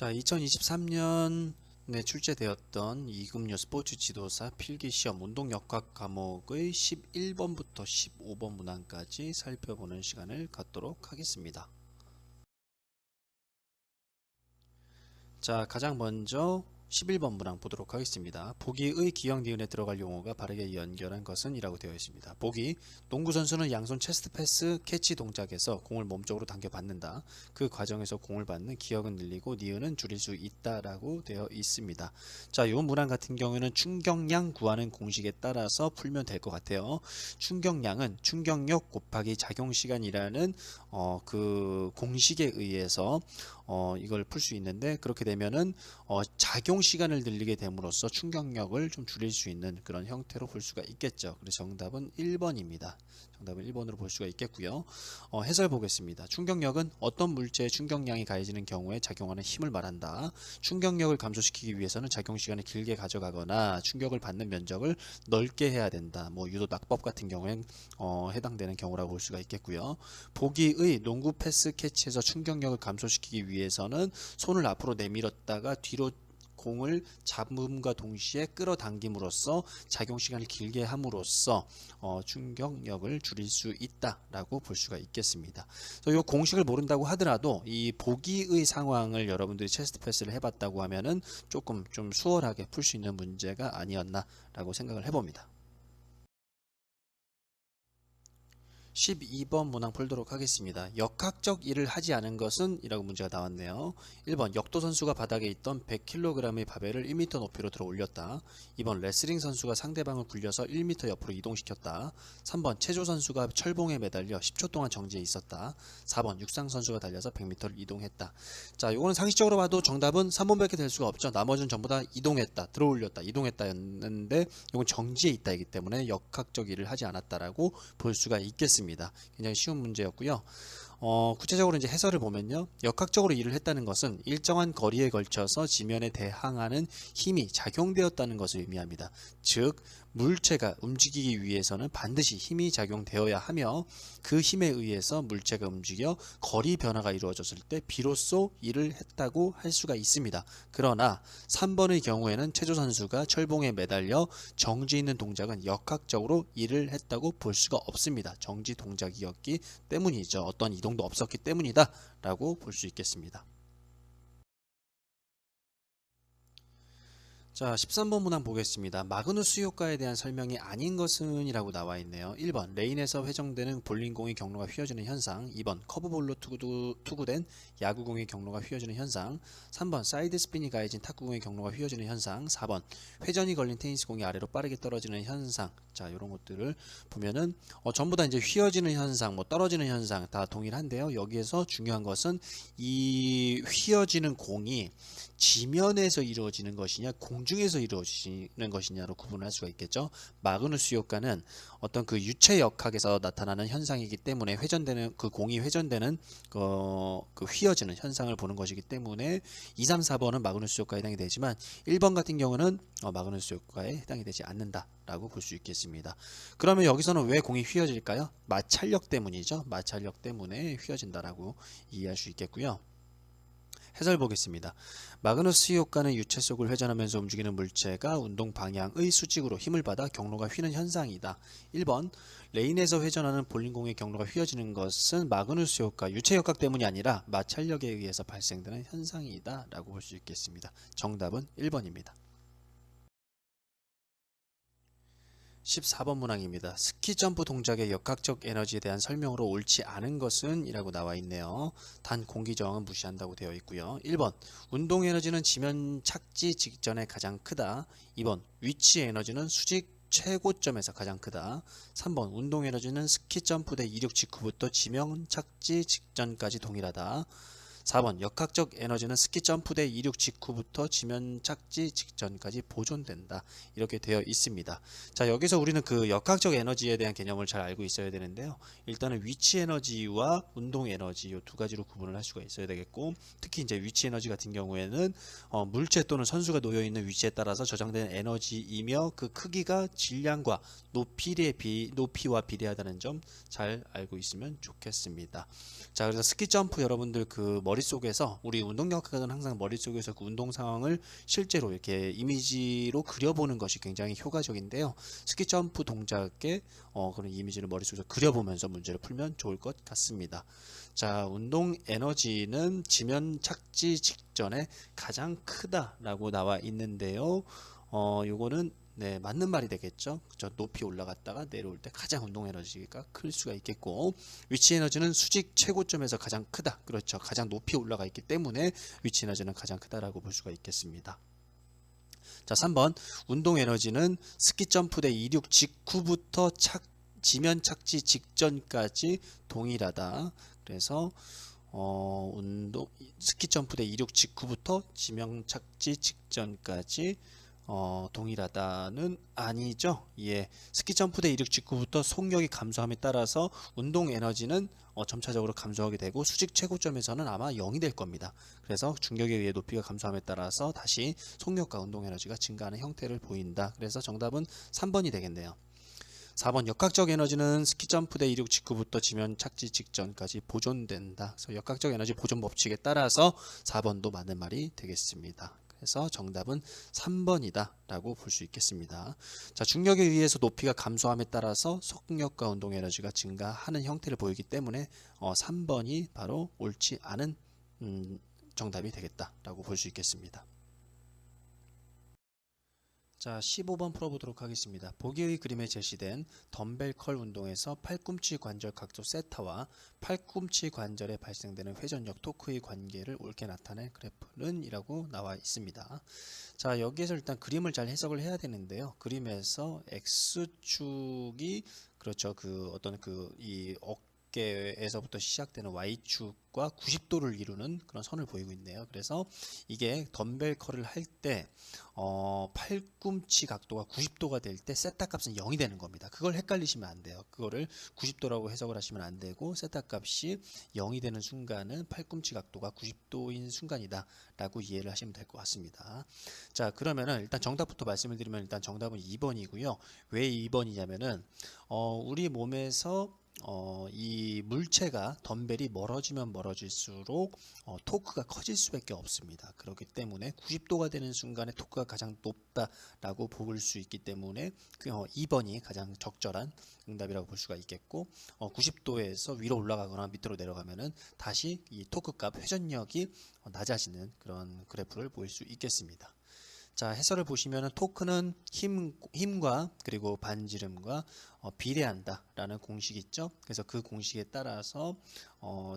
자, 2023년에 출제되었던 이금융 스포츠 지도사 필기시험 운동역학 과목의 11번부터 15번 문항까지 살펴보는 시간을 갖도록 하겠습니다. 자, 가장 먼저 11번 문항 보도록 하겠습니다. 보기의 기역 니은에 들어갈 용어가 바르게 연결한 것은 이라고 되어 있습니다. 보기, 농구선수는 양손 체스트 패스 캐치 동작에서 공을 몸쪽으로 당겨 받는다. 그 과정에서 공을 받는 기역은 늘리고 니은은 줄일 수 있다라고 되어 있습니다. 자, 이 문항 같은 경우에는 충격량 구하는 공식에 따라서 풀면 될 것 같아요. 충격량은 충격력 곱하기 작용시간이라는 그 공식에 의해서 이걸 풀 수 있는데, 그렇게 되면은 작용 시간을 늘리게 됨으로써 충격력을 좀 줄일 수 있는 그런 형태로 볼 수가 있겠죠. 그래서 정답은 1번입니다. 정답은 1번으로 볼 수가 있겠고요. 해설 보겠습니다. 충격력은 어떤 물체의 충격량이 가해지는 경우에 작용하는 힘을 말한다. 충격력을 감소시키기 위해서는 작용 시간을 길게 가져가거나 충격을 받는 면적을 넓게 해야 된다. 뭐 유도 낙법 같은 경우엔 해당되는 경우라고 볼 수가 있겠고요. 보기의 농구 패스 캐치에서 충격력을 감소시키기 위해서는 손을 앞으로 내밀었다가 뒤로 공을 잡음과 동시에 끌어당김으로써 작용 시간을 길게 함으로써 충격력을 줄일 수 있다라고 볼 수가 있겠습니다. 이 공식을 모른다고 하더라도 이 보기의 상황을 여러분들이 체스트 패스를 해봤다고 하면은 조금 좀 수월하게 풀 수 있는 문제가 아니었나라고 생각을 해봅니다. 12번 문항 풀도록 하겠습니다. 역학적 일을 하지 않은 것은? 이라고 문제가 나왔네요. 1번 역도 선수가 바닥에 있던 100kg의 바벨을 1m 높이로 들어 올렸다. 2번 레슬링 선수가 상대방을 굴려서 1m 옆으로 이동시켰다. 3번 체조 선수가 철봉에 매달려 10초 동안 정지해 있었다. 4번 육상 선수가 달려서 100m를 이동했다. 자, 이거는 상식적으로 봐도 정답은 3번밖에 될 수가 없죠. 나머지는 전부 다 이동했다, 들어 올렸다, 이동했다였는데 이건 정지해 있다이기 때문에 역학적 일을 하지 않았다라고 볼 수가 있겠습니다. 굉장히 쉬운 문제였고요. 구체적으로 이제 해설을 보면요, 역학적으로 일을 했다는 것은 일정한 거리에 걸쳐서 지면에 대항하는 힘이 작용되었다는 것을 의미합니다. 즉 물체가 움직이기 위해서는 반드시 힘이 작용되어야 하며, 그 힘에 의해서 물체가 움직여 거리 변화가 이루어졌을 때 비로소 일을 했다고 할 수가 있습니다. 그러나 3번의 경우에는 체조 선수가 철봉에 매달려 정지 있는 동작은 역학적으로 일을 했다고 볼 수가 없습니다. 정지 동작이었기 때문이죠. 어떤 이동도 없었기 때문이다 라고 볼 수 있겠습니다. 자, 13번 문항 보겠습니다. 마그누스 효과에 대한 설명이 아닌 것은? 이라고 나와 있네요. 1번 레인에서 회전되는 볼링공의 경로가 휘어지는 현상. 2번 커브볼로 투구된 야구공의 경로가 휘어지는 현상. 3번 사이드 스핀이 가해진 탁구공의 경로가 휘어지는 현상. 4번 회전이 걸린 테니스공이 아래로 빠르게 떨어지는 현상. 자, 이런 것들을 보면은 전부 다 이제 휘어지는 현상, 뭐 떨어지는 현상 다 동일한데요. 여기에서 중요한 것은 이 휘어지는 공이 지면에서 이루어지는 것이냐 공중에서 이루어지는 것이냐로 구분할 수가 있겠죠. 마그누스 효과는 어떤 그 유체 역학에서 나타나는 현상이기 때문에 회전되는 그 공이 회전되는 그 휘어지는 현상을 보는 것이기 때문에 2, 3, 4번은 마그누스 효과에 해당이 되지만 1번 같은 경우는 마그누스 효과에 해당이 되지 않는다라고 볼 수 있겠습니다. 그러면 여기서는 왜 공이 휘어질까요? 마찰력 때문이죠. 마찰력 때문에 휘어진다라고 이해할 수 있겠고요. 해설 보겠습니다. 마그누스 효과는 유체 속을 회전하면서 움직이는 물체가 운동 방향의 수직으로 힘을 받아 경로가 휘는 현상이다. 1번 레인에서 회전하는 볼링공의 경로가 휘어지는 것은 마그누스 효과, 유체 역학 때문이 아니라 마찰력에 의해서 발생되는 현상이다 라고 볼 수 있겠습니다. 정답은 1번입니다. 14번 문항입니다. 스키 점프 동작의 역학적 에너지에 대한 설명으로 옳지 않은 것은? 이라고 나와 있네요. 단 공기 저항은 무시한다고 되어 있고요. 1번 운동 에너지는 지면 착지 직전에 가장 크다. 2번 위치 에너지는 수직 최고점에서 가장 크다. 3번 운동 에너지는 스키 점프대 이륙 직후부터 지면 착지 직전까지 동일하다. 4번 역학적 에너지는 스키 점프대 이륙 직후부터 지면 착지 직전까지 보존된다. 이렇게 되어 있습니다. 자, 여기서 우리는 그 역학적 에너지에 대한 개념을 잘 알고 있어야 되는데요. 일단은 위치 에너지와 운동 에너지 이 두 가지로 구분을 할 수가 있어야 되겠고, 특히 이제 위치 에너지 같은 경우에는 물체 또는 선수가 놓여 있는 위치에 따라서 저장된 에너지이며 그 크기가 질량과 높이와 비례하다는 점 잘 알고 있으면 좋겠습니다. 자, 그래서 스키 점프 여러분들 그 머릿속에서 우리 운동역학은 항상 머릿속에서 그 운동 상황을 실제로 이렇게 이미지로 그려보는 것이 굉장히 효과적인데요. 스키 점프 동작의 그런 이미지를 머릿속에서 그려보면서 문제를 풀면 좋을 것 같습니다. 자, 운동 에너지는 지면 착지 직전에 가장 크다라고 나와 있는데요. 요거는 네, 맞는 말이 되겠죠. 그죠? 높이 올라갔다가 내려올 때 가장 운동 에너지가 클 수가 있겠고, 위치 에너지는 수직 최고점에서 가장 크다. 그렇죠. 가장 높이 올라가 있기 때문에 위치 에너지는 가장 크다라고 볼 수가 있겠습니다. 자, 3번 운동 에너지는 스키 점프대 이륙 직후부터 지면 착지 직전까지 동일하다. 그래서 스키 점프대 이륙 직후부터 지면 착지 직전까지 동일하다는 아니죠. 예, 스키 점프대 이륙 직후부터 속력이 감소함에 따라서 운동 에너지는 점차적으로 감소하게 되고 수직 최고점에서는 아마 0이 될 겁니다. 그래서 중력에 의해 높이가 감소함에 따라서 다시 속력과 운동 에너지가 증가하는 형태를 보인다. 그래서 정답은 3번이 되겠네요. 4번 역학적 에너지는 스키 점프대 이륙 직후부터 지면 착지 직전까지 보존된다. 그래서 역학적 에너지 보존 법칙에 따라서 4번도 맞는 말이 되겠습니다. 그래서 정답은 3번이다 라고 볼 수 있겠습니다. 자, 중력에 의해서 높이가 감소함에 따라서 속력과 운동 에너지가 증가하는 형태를 보이기 때문에 3번이 바로 옳지 않은 정답이 되겠다 라고 볼 수 있겠습니다. 자, 15번 풀어보도록 하겠습니다. 보기의 그림에 제시된 덤벨 컬 운동에서 팔꿈치 관절 각도 세타와 팔꿈치 관절에 발생되는 회전력 토크의 관계를 옳게 나타낸 그래프는 이라고 나와 있습니다. 자, 여기에서 일단 그림을 잘 해석을 해야 되는데요. 그림에서 X축이 그렇죠. 이 어깨에서부터 시작되는 Y축과 90도를 이루는 그런 선을 보이고 있네요. 그래서 이게 덤벨 컬을 할 때 팔꿈치 각도가 90도가 될 때 세타 값은 0이 되는 겁니다. 그걸 헷갈리시면 안 돼요. 그거를 90도라고 해석을 하시면 안 되고 세타 값이 0이 되는 순간은 팔꿈치 각도가 90도인 순간이다 라고 이해를 하시면 될 것 같습니다. 자, 그러면은 일단 정답부터 말씀을 드리면 일단 정답은 2번이고요. 왜 2번이냐면은 우리 몸에서 이 물체가 덤벨이 멀어지면 멀어질수록 토크가 커질 수밖에 없습니다. 그렇기 때문에 90도가 되는 순간에 토크가 가장 높다라고 볼 수 있기 때문에 2번이 가장 적절한 응답이라고 볼 수가 있겠고 90도에서 위로 올라가거나 밑으로 내려가면은 다시 이 토크 값 회전력이 낮아지는 그런 그래프를 보일 수 있겠습니다. 자, 해설을 보시면은 토크는 힘과 그리고 반지름과 비례한다 라는 공식이 있죠. 그래서 그 공식에 따라서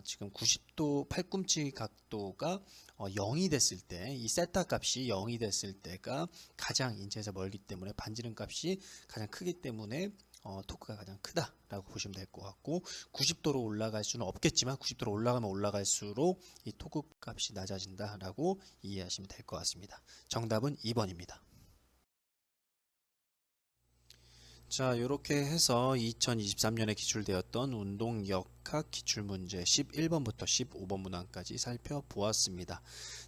지금 90도 팔꿈치 각도가 0이 됐을 때 이 세타 값이 0이 됐을 때가 가장 인체에서 멀기 때문에 반지름 값이 가장 크기 때문에 토크가 가장 크다라고 보시면 될 것 같고 90도로 올라갈 수는 없겠지만 90도로 올라가면 올라갈수록 이 토크 값이 낮아진다라고 이해하시면 될 것 같습니다. 정답은 2번입니다. 자, 이렇게 해서 2023년에 기출되었던 운동역학 기출문제 11번부터 15번 문항까지 살펴보았습니다.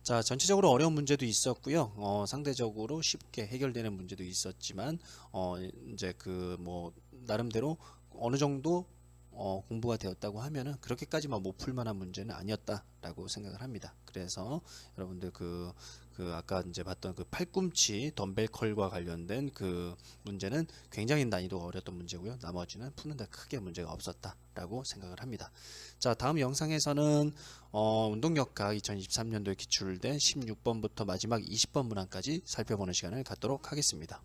자, 전체적으로 어려운 문제도 있었고요. 상대적으로 쉽게 해결되는 문제도 있었지만 이제 나름대로 어느 정도 공부가 되었다고 하면은 그렇게까지만 못 풀만한 문제는 아니었다라고 생각을 합니다. 그래서 여러분들 아까 이제 봤던 그 팔꿈치 덤벨 컬과 관련된 그 문제는 굉장히 난이도가 어려웠던 문제고요. 나머지는 푸는데 크게 문제가 없었다라고 생각을 합니다. 자, 다음 영상에서는 운동역학 2023년도에 기출된 16번부터 마지막 20번 문항까지 살펴보는 시간을 갖도록 하겠습니다.